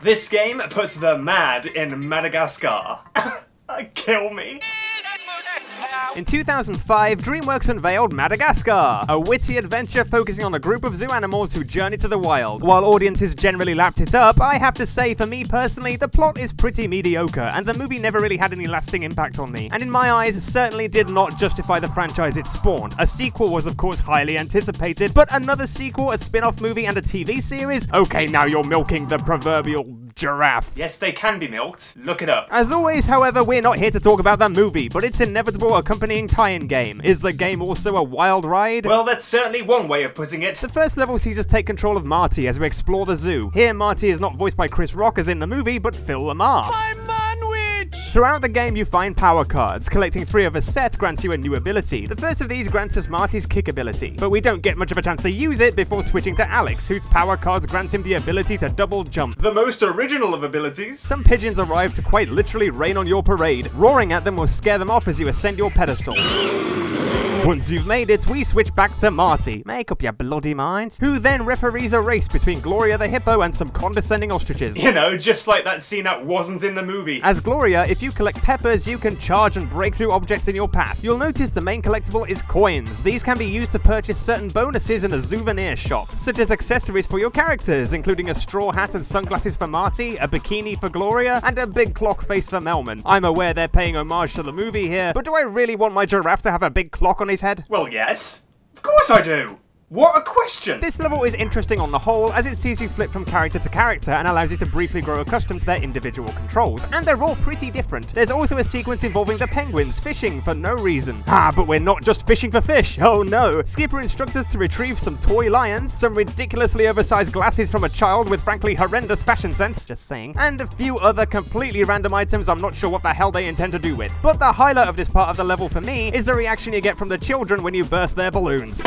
This game puts the mad in Madagascar. Kill me. In 2005, DreamWorks unveiled Madagascar, a witty adventure focusing on a group of zoo animals who journey to the wild. While audiences generally lapped it up, I have to say, for me personally, the plot is pretty mediocre, and the movie never really had any lasting impact on me, and in my eyes, certainly did not justify the franchise it spawned. A sequel was of course highly anticipated, but another sequel, a spin-off movie, and a TV series? Okay, now you're milking the proverbial giraffe. Yes, they can be milked. Look it up. As always, however, we're not here to talk about that movie, but its inevitable accompanying tie-in game. Is the game also a wild ride? Well, that's certainly one way of putting it. The first level sees us take control of Marty as we explore the zoo. Here, Marty is not voiced by Chris Rock as in the movie, but Phil Lamar. My manwich! Throughout the game, you find power cards. Collecting 3 of a set grants you a new ability. The first of these grants us Marty's kick ability, but we don't get much of a chance to use it before switching to Alex, whose power cards grant him the ability to double jump. The most original of abilities. Some pigeons arrive to quite literally rain on your parade. Roaring at them will scare them off as you ascend your pedestal. Once you've made it, we switch back to Marty, make up your bloody mind, who then referees a race between Gloria the hippo and some condescending ostriches. You know, just like that scene that wasn't in the movie. As Gloria, if you collect peppers, you can charge and break through objects in your path. You'll notice the main collectible is coins. These can be used to purchase certain bonuses in a souvenir shop, such as accessories for your characters, including a straw hat and sunglasses for Marty, a bikini for Gloria, and a big clock face for Melman. I'm aware they're paying homage to the movie here, but do I really want my giraffe to have a big clock on his head? Well, yes. Of course I do. What a question! This level is interesting on the whole, as it sees you flip from character to character and allows you to briefly grow accustomed to their individual controls, and they're all pretty different. There's also a sequence involving the penguins fishing for no reason. But we're not just fishing for fish, oh no! Skipper instructs us to retrieve some toy lions, some ridiculously oversized glasses from a child with frankly horrendous fashion sense, just saying, and a few other completely random items I'm not sure what the hell they intend to do with. But the highlight of this part of the level for me is the reaction you get from the children when you burst their balloons.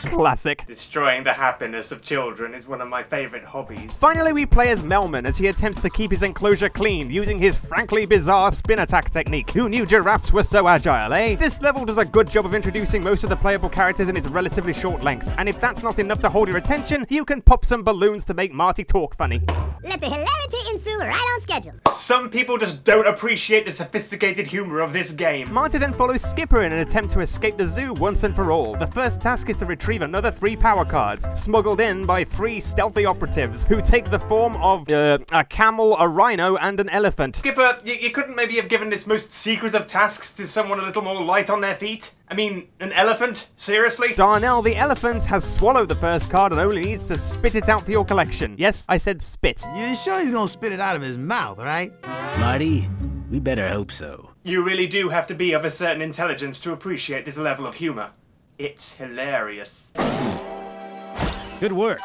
Classic. Destroying the happiness of children is one of my favorite hobbies. Finally, we play as Melman as he attempts to keep his enclosure clean using his frankly bizarre spin attack technique. Who knew giraffes were so agile, eh? This level does a good job of introducing most of the playable characters in its relatively short length, and if that's not enough to hold your attention, you can pop some balloons to make Marty talk funny. Let the hilarity ensue right on schedule. Some people just don't appreciate the sophisticated humor of this game. Marty then follows Skipper in an attempt to escape the zoo once and for all. The first task is to retrieve another 3 power cards, smuggled in by 3 stealthy operatives, who take the form of, a camel, a rhino, and an elephant. Skipper, you couldn't maybe have given this most secret of tasks to someone a little more light on their feet? I mean, an elephant? Seriously? Darnell the elephant has swallowed the first card and only needs to spit it out for your collection. Yes, I said spit. You sure he's gonna spit it out of his mouth, right? Marty, we better hope so. You really do have to be of a certain intelligence to appreciate this level of humor. It's hilarious. Good work.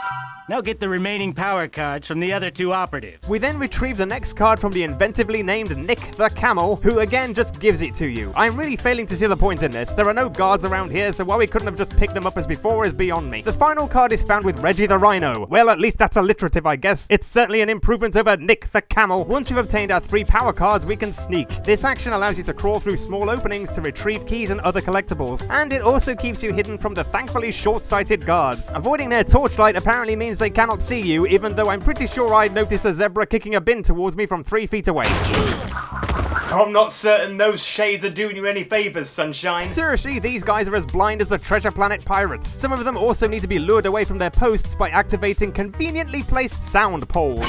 Now get the remaining power cards from the other 2 operatives. We then retrieve the next card from the inventively named Nick the Camel, who again just gives it to you. I'm really failing to see the point in this. There are no guards around here, so why we couldn't have just picked them up as before is beyond me. The final card is found with Reggie the Rhino. Well, at least that's alliterative, I guess. It's certainly an improvement over Nick the Camel. Once we've obtained our 3 power cards, we can sneak. This action allows you to crawl through small openings to retrieve keys and other collectibles, and it also keeps you hidden from the thankfully short-sighted guards. Avoiding their torchlight apparently means they cannot see you, even though I'm pretty sure I'd noticed a zebra kicking a bin towards me from 3 feet away. I'm not certain those shades are doing you any favors, sunshine. Seriously, these guys are as blind as the Treasure Planet pirates. Some of them also need to be lured away from their posts by activating conveniently placed sound poles.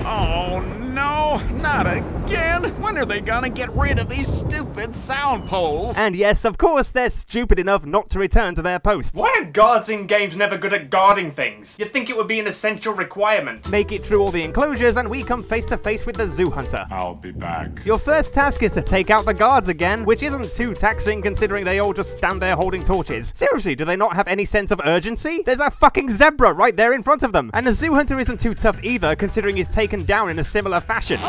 Oh no, not again! When are they gonna get rid of these stupid sound poles? And yes, of course, they're stupid enough not to return to their posts. Why are guards in games never good at guarding things? You'd think it would be an essential requirement. Make it through all the enclosures and we come face to face with the zoo hunter. I'll be back. Your first task is to take out the guards again, which isn't too taxing considering they all just stand there holding torches. Seriously, do they not have any sense of urgency? There's a fucking zebra right there in front of them. And the zoo hunter isn't too tough either, considering he's taken down in a similar fashion.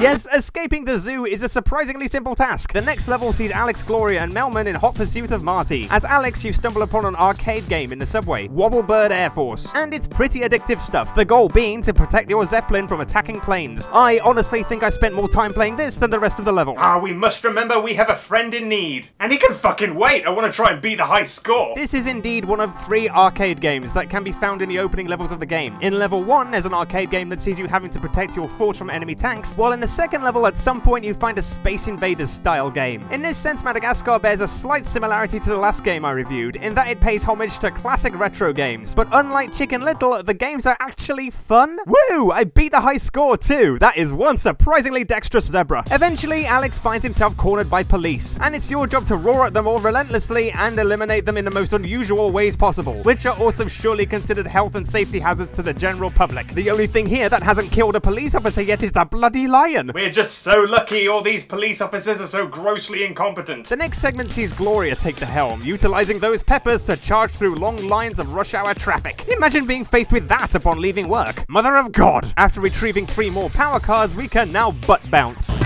Yes, escaping the zoo is a surprisingly simple task. The next level sees Alex, Gloria, and Melman in hot pursuit of Marty. As Alex, you stumble upon an arcade game in the subway, Wobblebird Air Force, and it's pretty addictive stuff, the goal being to protect your Zeppelin from attacking planes. I honestly think I spent more time playing this than the rest of the level. We must remember we have a friend in need. And he can fucking wait, I want to try and beat the high score. This is indeed one of 3 arcade games that can be found in the opening levels of the game. In level 1, there's an arcade game that sees you having to protect your fort from enemy tanks, while in the second level at some point you find a Space Invaders style game. In this sense, Madagascar bears a slight similarity to the last game I reviewed, in that it pays homage to classic retro games, but unlike Chicken Little, the games are actually fun. Woo! I beat the high score too! That is one surprisingly dexterous zebra. Eventually, Alex finds himself cornered by police, and it's your job to roar at them all relentlessly and eliminate them in the most unusual ways possible, which are also surely considered health and safety hazards to the general public. The only thing here that hasn't killed a police officer yet is the bloody lion. We're just so lucky all these police officers are so grossly incompetent. The next segment sees Gloria take the helm, utilizing those peppers to charge through long lines of rush hour traffic. Imagine being faced with that upon leaving work. Mother of God! After retrieving 3 more power cards, we can now butt bounce.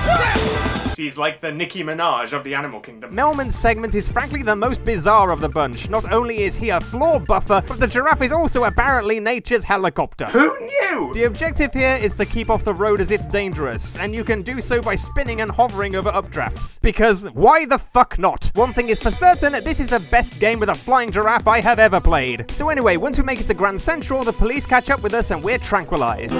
She's like the Nicki Minaj of the animal kingdom. Melman's segment is frankly the most bizarre of the bunch. Not only is he a floor buffer, but the giraffe is also apparently nature's helicopter. Who knew? The objective here is to keep off the road as it's dangerous, and you can do so by spinning and hovering over updrafts. Because why the fuck not? One thing is for certain, this is the best game with a flying giraffe I have ever played. So anyway, once we make it to Grand Central, the police catch up with us and we're tranquilized.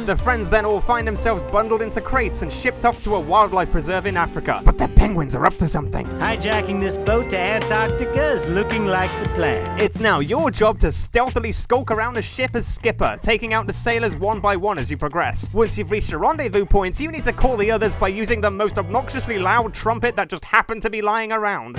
The friends then all find themselves bundled into crates and shipped off to a wildlife preserve in Africa. But the penguins are up to something. Hijacking this boat to Antarctica is looking like the plan. It's now your job to stealthily skulk around the ship as skipper, taking out the sailors one by one as you progress. Once you've reached the rendezvous points, you need to call the others by using the most obnoxiously loud trumpet that just happened to be lying around.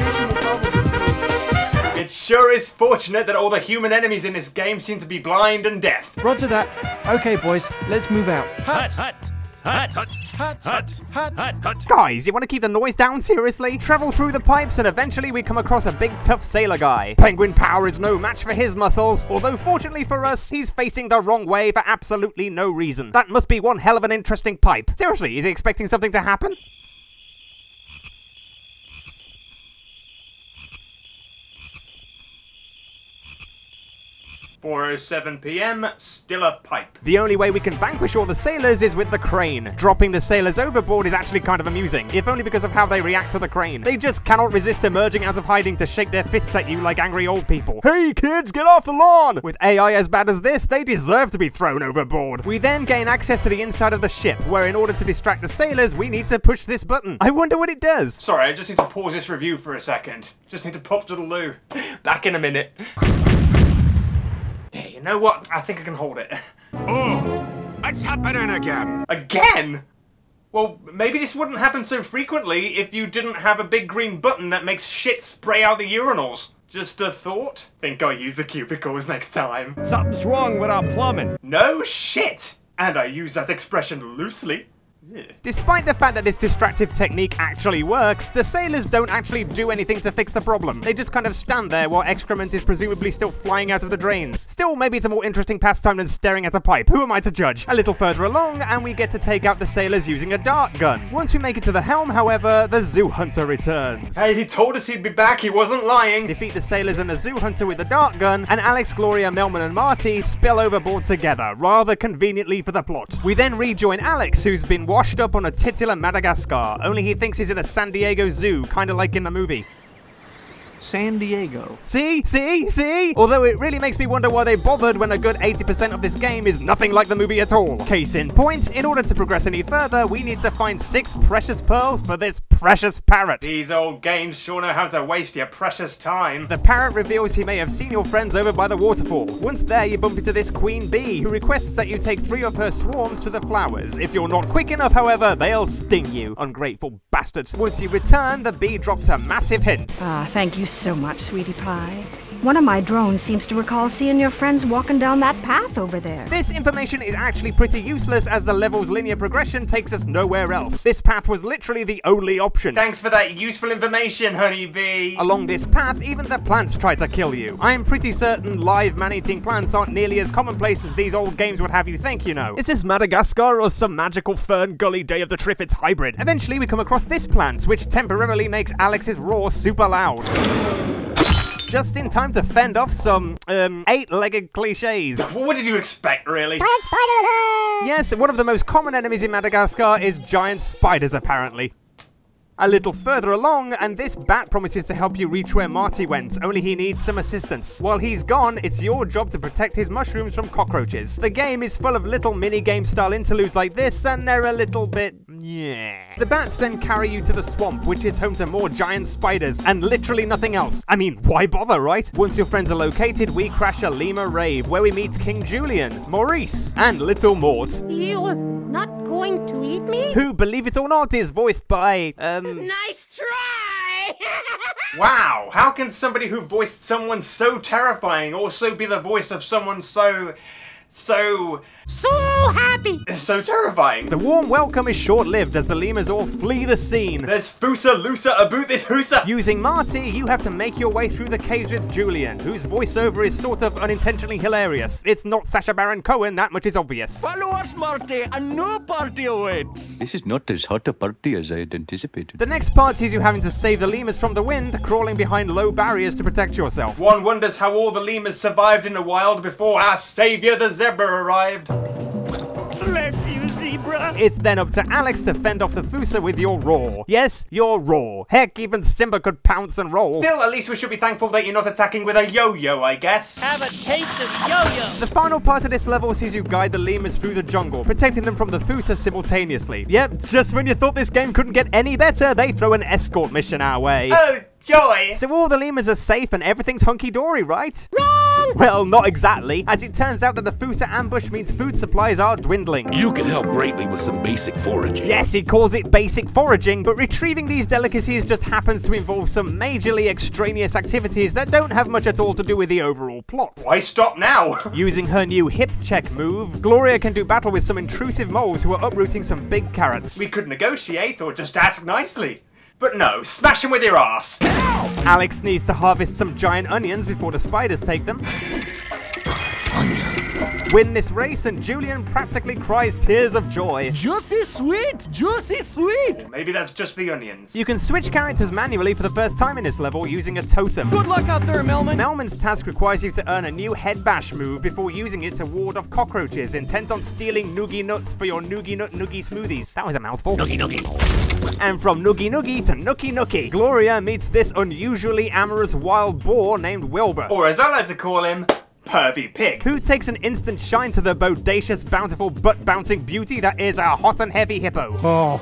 It sure is fortunate that all the human enemies in this game seem to be blind and deaf. Roger that. Okay, boys, let's move out. Hut, hut, hut, hut, hut, hut, hut, hut. Guys, you want to keep the noise down, seriously? Travel through the pipes and eventually we come across a big tough sailor guy. Penguin power is no match for his muscles, although fortunately for us, he's facing the wrong way for absolutely no reason. That must be one hell of an interesting pipe. Seriously, is he expecting something to happen? 4:07 PM, still a pipe. The only way we can vanquish all the sailors is with the crane. Dropping the sailors overboard is actually kind of amusing, if only because of how they react to the crane. They just cannot resist emerging out of hiding to shake their fists at you like angry old people. Hey kids, get off the lawn! With AI as bad as this, they deserve to be thrown overboard. We then gain access to the inside of the ship, where in order to distract the sailors, we need to push this button. I wonder what it does. Sorry, I just need to pause this review for a second. Just need to pop to the loo. Back in a minute. Yeah, you know what? I think I can hold it. Oh, it's happening again. Again? Well, maybe this wouldn't happen so frequently if you didn't have a big green button that makes shit spray out the urinals. Just a thought? Think I'll use the cubicles next time. Something's wrong with our plumbing. No shit! And I use that expression loosely. Yeah. Despite the fact that this distractive technique actually works, the sailors don't actually do anything to fix the problem. They just kind of stand there while excrement is presumably still flying out of the drains. Still, maybe it's a more interesting pastime than staring at a pipe. Who am I to judge? A little further along, and we get to take out the sailors using a dart gun. Once we make it to the helm, however, the zoo hunter returns. Hey, he told us he'd be back, he wasn't lying. Defeat the sailors and the zoo hunter with the dart gun, and Alex, Gloria, Melman, and Marty spill overboard together, rather conveniently for the plot. We then rejoin Alex, who's been washed up on a titular Madagascar, only he thinks he's in a San Diego zoo, kinda like in the movie. San Diego. See? Although it really makes me wonder why they bothered when a good 80% of this game is nothing like the movie at all. Case in point, in order to progress any further, we need to find 6 precious pearls for this precious parrot. These old games sure know how to waste your precious time. The parrot reveals he may have seen your friends over by the waterfall. Once there, you bump into this queen bee, who requests that you take 3 of her swarms to the flowers. If you're not quick enough, however, they'll sting you. Ungrateful bastard. Once you return, the bee drops a massive hint. Ah, thank you so much, sweetie pie. One of my drones seems to recall seeing your friends walking down that path over there. This information is actually pretty useless as the level's linear progression takes us nowhere else. This path was literally the only option. Thanks for that useful information, honeybee. Along this path, even the plants try to kill you. I am pretty certain live man-eating plants aren't nearly as commonplace as these old games would have you think, you know. Is this Madagascar or some magical Fern Gully Day of the Triffids hybrid? Eventually we come across this plant, which temporarily makes Alex's roar super loud. Just in time to fend off some, 8-legged cliches. What did you expect, really? Yes, one of the most common enemies in Madagascar is giant spiders, apparently. A little further along, and this bat promises to help you reach where Marty went, only he needs some assistance. While he's gone, it's your job to protect his mushrooms from cockroaches. The game is full of little mini-game style interludes like this, and they're a little bit... yeah. The bats then carry you to the swamp, which is home to more giant spiders, and literally nothing else. I mean, why bother, right? Once your friends are located, we crash a lemur rave, where we meet King Julien, Maurice, and Little Mort. You're not going to eat me? Who, believe it or not, is voiced by, Nice try! Wow, how can somebody who voiced someone so terrifying also be the voice of someone so happy! so terrifying? The warm welcome is short-lived as the lemurs all flee the scene. There's Fusa Lusa about this Husa! Using Marty, you have to make your way through the caves with Julien, whose voiceover is sort of unintentionally hilarious. It's not Sacha Baron Cohen, that much is obvious. Follow us, Marty. A new party awaits. This is not as hot a party as I had anticipated. The next part sees you having to save the lemurs from the wind, crawling behind low barriers to protect yourself. One wonders how all the lemurs survived in the wild before our savior the zebra arrived. Bless you, zebra. It's then up to Alex to fend off the Fusa with your roar. Yes, your roar. Heck, even Simba could pounce and roll. Still, at least we should be thankful that you're not attacking with a yo-yo, I guess. Have a taste of yo-yo! The final part of this level sees you guide the lemurs through the jungle, protecting them from the Fusa simultaneously. Yep, just when you thought this game couldn't get any better, they throw an escort mission our way. Oh, joy! So all the lemurs are safe and everything's hunky-dory, right? Wrong! Well, not exactly, as it turns out that the Fusa ambush means food supplies are dwindling. You can help greatly with some basic foraging. Yes, he calls it basic foraging, but retrieving these delicacies just happens to involve some majorly extraneous activities that don't have much at all to do with the overall plot. Why stop now? Using her new hip check move, Gloria can do battle with some intrusive moles who are uprooting some big carrots. We could negotiate or just ask nicely. But no, smash him with your ass. Alex needs to harvest some giant onions before the spiders take them. Win this race and Julien practically cries tears of joy. Juicy sweet! Juicy sweet! Maybe that's just the onions. You can switch characters manually for the first time in this level using a totem. Good luck out there, Melman! Melman's task requires you to earn a new head bash move before using it to ward off cockroaches intent on stealing noogie nuts for your noogie nut noogie smoothies. That was a mouthful. Noogie noogie. And from noogie noogie to nookie nookie, Gloria meets this unusually amorous wild boar named Wilbur. Or as I like to call him, pervy pig. Who takes an instant shine to the bodacious, bountiful, butt-bouncing beauty that is a hot and heavy hippo. Oh,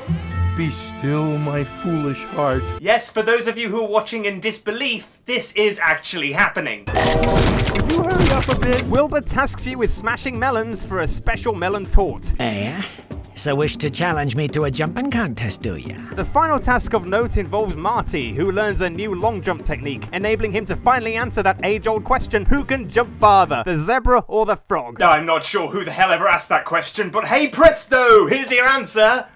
be still, my foolish heart. Yes, for those of you who are watching in disbelief, this is actually happening. Could you hurry up a bit? Wilbur tasks you with smashing melons for a special melon tort. So wish to challenge me to a jumping contest, do ya? The final task of note involves Marty, who learns a new long jump technique, enabling him to finally answer that age-old question, who can jump farther, the zebra or the frog? I'm not sure who the hell ever asked that question, but hey presto, here's your answer.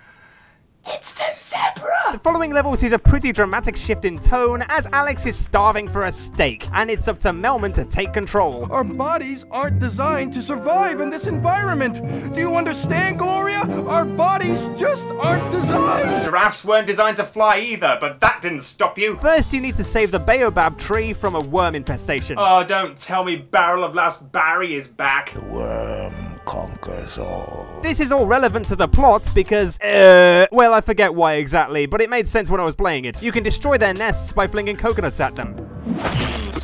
It's the zebra! The following level sees a pretty dramatic shift in tone as Alex is starving for a steak, and it's up to Melman to take control. Our bodies aren't designed to survive in this environment. Do you understand, Gloria? Our bodies just aren't designed. Giraffes weren't designed to fly either, but that didn't stop you. First, you need to save the baobab tree from a worm infestation. Oh, don't tell me Barrel of Last Barry is back. The worm conquers all. This is all relevant to the plot because, well, I forget why exactly, but it made sense when I was playing it. You can destroy their nests by flinging coconuts at them.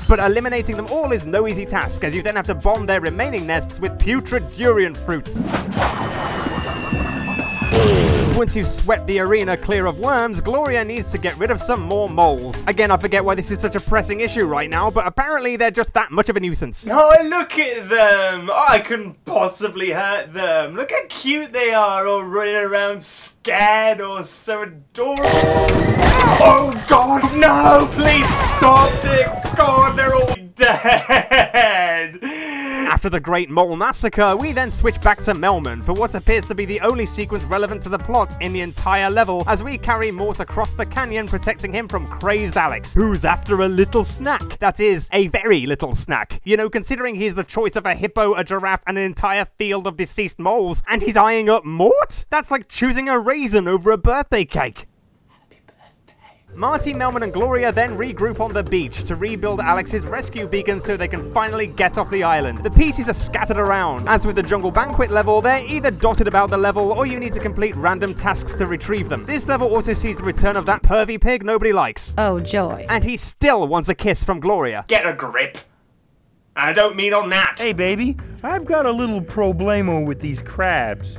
But eliminating them all is no easy task, as you then have to bomb their remaining nests with putrid durian fruits. Once you've swept the arena clear of worms, Gloria needs to get rid of some more moles. Again, I forget why this is such a pressing issue right now, but apparently they're just that much of a nuisance. Oh, look at them! Oh, I couldn't possibly hurt them. Look how cute they are, all running around scared or so adorable. Oh, God, no! Please stop, dear God, they're all dead. dead! After the Great Mole Massacre, we then switch back to Melman for what appears to be the only sequence relevant to the plot in the entire level, as we carry Mort across the canyon protecting him from crazed Alex, who's after a little snack. That is, a very little snack. You know, considering he's the choice of a hippo, a giraffe, and an entire field of deceased moles, and he's eyeing up Mort? That's like choosing a raisin over a birthday cake. Marty, Melman, and Gloria then regroup on the beach to rebuild Alex's rescue beacon so they can finally get off the island. The pieces are scattered around. As with the Jungle Banquet level, they're either dotted about the level or you need to complete random tasks to retrieve them. This level also sees the return of that pervy pig nobody likes. Oh, joy. And he still wants a kiss from Gloria. Get a grip. I don't mean on that. Hey, baby, I've got a little problemo with these crabs.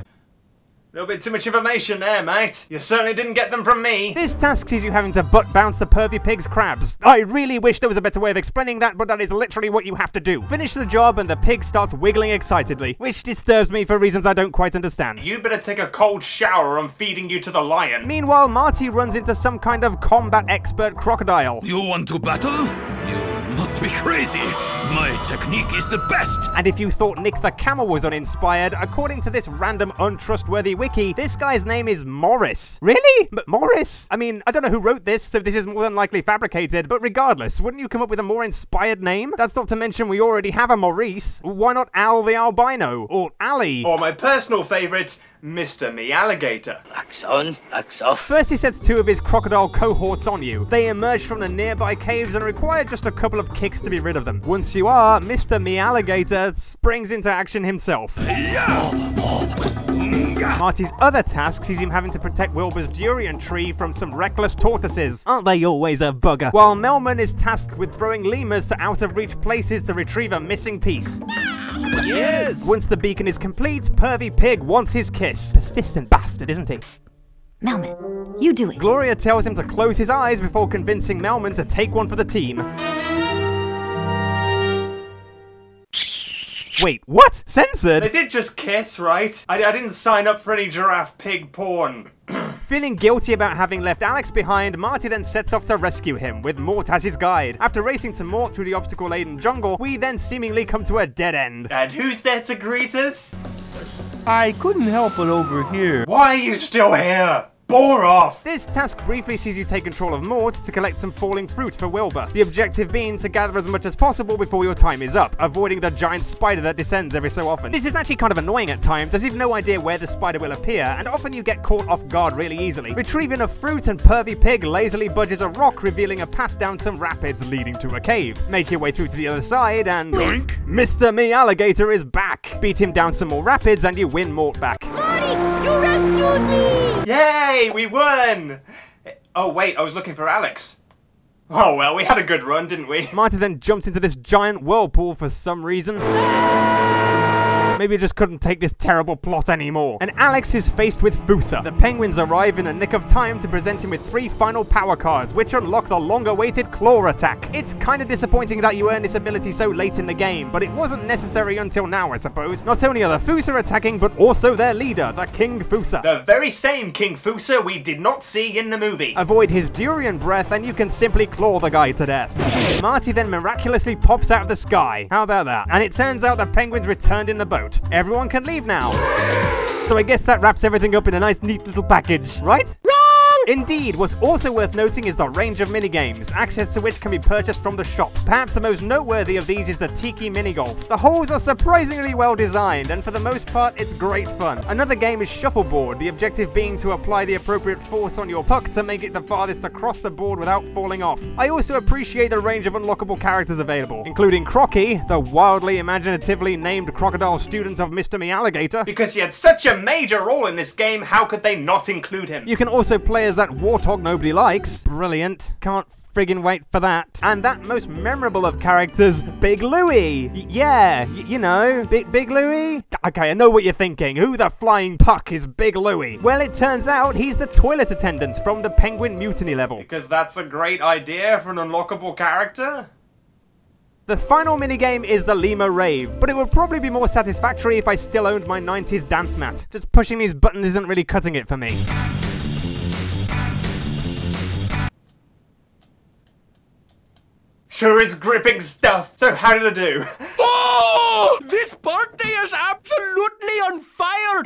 A little bit too much information there, mate. You certainly didn't get them from me. This task sees you having to butt bounce the pervy pig's crabs. I really wish there was a better way of explaining that, but that is literally what you have to do. Finish the job and the pig starts wiggling excitedly, which disturbs me for reasons I don't quite understand. You better take a cold shower. I'm feeding you to the lion. Meanwhile, Marty runs into some kind of combat expert crocodile. You want to battle? You must be crazy. My technique is the best. And if you thought Nick the Camel was uninspired, according to this random untrustworthy wiki, this guy's name is Morris. Really? But Morris? I mean, I don't know who wrote this, so this is more than likely fabricated, but regardless, wouldn't you come up with a more inspired name? That's not to mention we already have a Maurice. Why not Al the Albino? Or Ali? Or my personal favourite, Mr. Me Alligator. Wax on, wax off. First he sets two of his crocodile cohorts on you. They emerge from the nearby caves and require just a couple of kicks to be rid of them. Once you are, Mr. Me Alligator springs into action himself. Marty's other task sees him having to protect Wilbur's durian tree from some reckless tortoises. Aren't they always a bugger? While Melman is tasked with throwing lemurs to out-of-reach places to retrieve a missing piece. Yes! Once the beacon is complete, Pervy Pig wants his kiss. Persistent bastard, isn't he? Melman, you do it. Gloria tells him to close his eyes before convincing Melman to take one for the team. Wait, what? Censored? They did just kiss, right? I didn't sign up for any giraffe pig porn. Feeling guilty about having left Alex behind, Marty then sets off to rescue him, with Mort as his guide. After racing to Mort through the obstacle-laden jungle, we then seemingly come to a dead end. And who's there to greet us? I couldn't help it over here. Why are you still here? Bore off! This task briefly sees you take control of Mort to collect some falling fruit for Wilbur. The objective being to gather as much as possible before your time is up, avoiding the giant spider that descends every so often. This is actually kind of annoying at times, as you've no idea where the spider will appear, and often you get caught off guard really easily. Retrieving a fruit and Pervy Pig lazily budges a rock, revealing a path down some rapids leading to a cave. Make your way through to the other side, and Boink. Mr. Me Alligator is back. Beat him down some more rapids, and you win Mort back. Marty, you rescued me! Yay, we won! Oh wait, I was looking for Alex. Oh well, we had a good run, didn't we? Marty then jumps into this giant whirlpool for some reason. Maybe he just couldn't take this terrible plot anymore. And Alex is faced with Fusa. The penguins arrive in the nick of time to present him with 3 final power cards, which unlock the long-awaited claw attack. It's kind of disappointing that you earn this ability so late in the game, but it wasn't necessary until now, I suppose. Not only are the Fusa attacking, but also their leader, the King Fusa. The very same King Fusa we did not see in the movie. Avoid his durian breath and you can simply claw the guy to death. Marty then miraculously pops out of the sky. How about that? And it turns out the penguins returned in the boat. Everyone can leave now. So I guess that wraps everything up in a nice neat little package, right? Indeed, what's also worth noting is the range of minigames, access to which can be purchased from the shop. Perhaps the most noteworthy of these is the Tiki Minigolf. The holes are surprisingly well designed, and for the most part, it's great fun. Another game is Shuffleboard, the objective being to apply the appropriate force on your puck to make it the farthest across the board without falling off. I also appreciate the range of unlockable characters available, including Crocky, the wildly imaginatively named crocodile student of Mr. Me Alligator. Because he had such a major role in this game, how could they not include him? You can also play as that warthog nobody likes. Brilliant. Can't friggin' wait for that. And that most memorable of characters, Big Louie. You know, Big Louie? Okay, I know what you're thinking. Who the flying puck is Big Louie? Well, it turns out he's the toilet attendant from the Penguin Mutiny level. Because that's a great idea for an unlockable character? The final minigame is the Lemur Rave, but it would probably be more satisfactory if I still owned my 90s dance mat. Just pushing these buttons isn't really cutting it for me. Sure is gripping stuff. So how did I do? Oh! This party is absolutely on fire!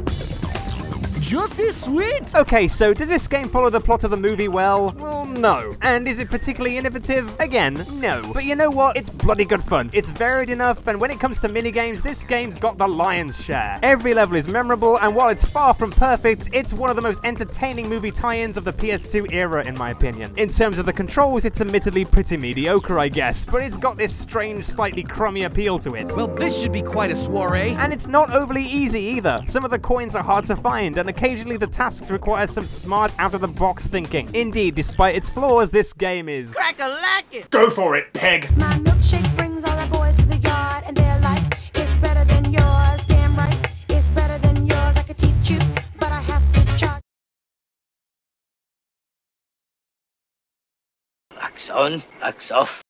Just as sweet! Okay, so does this game follow the plot of the movie well? Well, no. And is it particularly innovative? Again, no. But you know what? It's bloody good fun. It's varied enough, and when it comes to minigames, this game's got the lion's share. Every level is memorable, and while it's far from perfect, it's one of the most entertaining movie tie-ins of the PS2 era, in my opinion. In terms of the controls, it's admittedly pretty mediocre, I guess, but it's got this strange, slightly crummy appeal to it. Well, this should be quite a soiree. And it's not overly easy either. Some of the coins are hard to find, and occasionally the tasks require some smart, out-of-the-box thinking. Indeed, despite its flaws, this game is... Crack-a-lack-it! Go for it, Peg! My milkshake brings all the boys to the yard, and they're like, it's better than yours, damn right. It's better than yours, I could teach you, but I have to charge. Wax on, wax off.